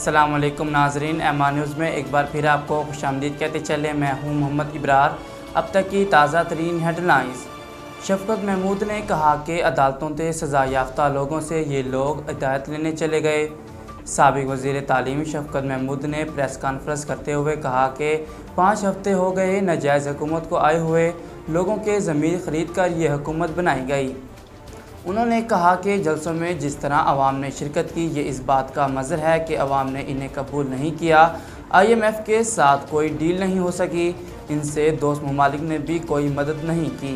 अस्सलाम वालेकुम नाजरीन, एमआर न्यूज़ में एक बार फिर आपको खुशामदीद कहते चले। मैं हूं मोहम्मद इब्रार। अब तक की ताज़ा तरीन हेडलाइंस। शफकत महमूद ने कहा कि अदालतों से सज़ा याफ्ता लोगों से ये लोग हिदायत लेने चले गए। साबिक वज़ीर तालीम शफकत महमूद ने प्रेस कॉन्फ्रेंस करते हुए कहा कि 5 हफ्ते हो गए नाजायज़ हुकूमत को आए हुए, लोगों के ज़मीर ख़रीद कर ये हुकूमत बनाई गई। उन्होंने कहा कि जलसों में जिस तरह अवाम ने शिरकत की, ये इस बात का मज़हर है कि अवाम ने इन्हें कबूल नहीं किया। IMF के साथ कोई डील नहीं हो सकी, इनसे दोस्त ममालिक ने भी कोई मदद नहीं की।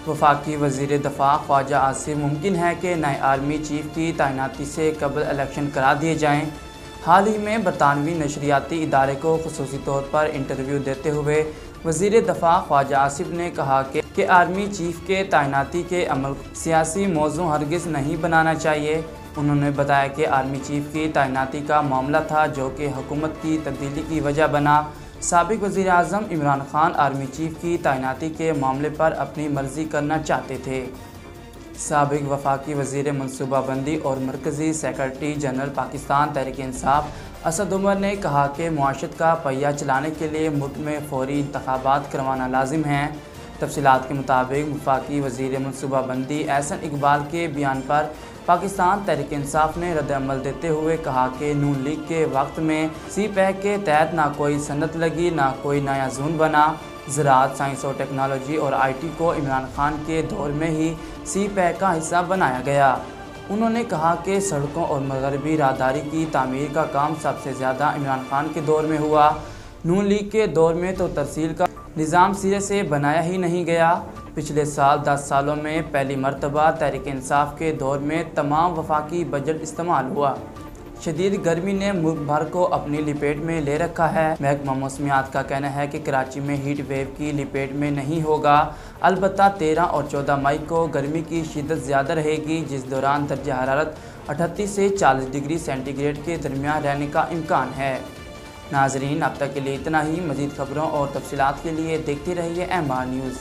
वफाकी वज़ीर दफ़ा ख्वाजा आसिफ मुमकिन है कि नए आर्मी चीफ की तैनाती से कबल इलेक्शन करा दिए जाएँ। हाल ही में बरतानवी नशरियाती इदारे को खुसूसी तौर पर इंटरव्यू देते हुए वज़ीर दफ़ा ख्वाजा आसिफ ने कहा कि आर्मी चीफ के तैनाती के अमल सियासी मौजू हरगिज़ नहीं बनाना चाहिए। उन्होंने बताया कि आर्मी चीफ की तैनाती का मामला था जो कि हुकूमत की तब्दीली की वजह बना। साबिक वज़ीर आज़म इमरान खान आर्मी चीफ की तैनाती के मामले पर अपनी मर्ज़ी करना चाहते थे। साबिक वफाकी वज़ीर मनसूबाबंदी और मरकज़ी सेक्रेटरी जनरल पाकिस्तान तहरीक इंसाफ असद उमर ने कहा कि मुआशरत का पहिया चलाने के लिए मुल्क में फ़ौरी इंतखाबात करवाना लाजिम है। तफसीलात के मुताबिक वफाकी वज़ीर मनसूबाबंदी एहसन इकबाल के बयान पर पाकिस्तान तहरीक इंसाफ ने रद्द-ए-अमल देते हुए कहा कि नून लीग के वक्त में CPEC के तहत ना कोई सनत लगी, ना कोई नया जून बना। ज़राअत, साइंस और टेक्नोलॉजी और IT को इमरान खान के दौर में ही CPEC का हिस्सा बनाया गया। उन्होंने कहा कि सड़कों और मगरबी राहदारी की तामीर का काम सबसे ज़्यादा इमरान खान के दौर में हुआ। नून लीग के दौर में तो तरसील का निज़ाम सिरे से बनाया ही नहीं गया। पिछले साल 10 सालों में पहली मरतबा तहरीक इंसाफ के दौर में तमाम वफाकी बजट इस्तेमाल हुआ। शदीद गर्मी ने मुल्क भर को अपनी लिपेट में ले रखा है। महकमा मौसमियात का कहना है कि कराची में हीट वेव की लिपेट में नहीं होगा, अलबत्ता 13 और 14 मई को गर्मी की शिद्दत ज़्यादा रहेगी, जिस दौरान दर्जा हरारत 38 से 40 डिग्री सेंटीग्रेड के दरमियान रहने का इम्कान है। नाजरीन, अब तक के लिए इतना ही। मज़ीद खबरों और तफसीलात के लिए देखते रहिए MR न्यूज़।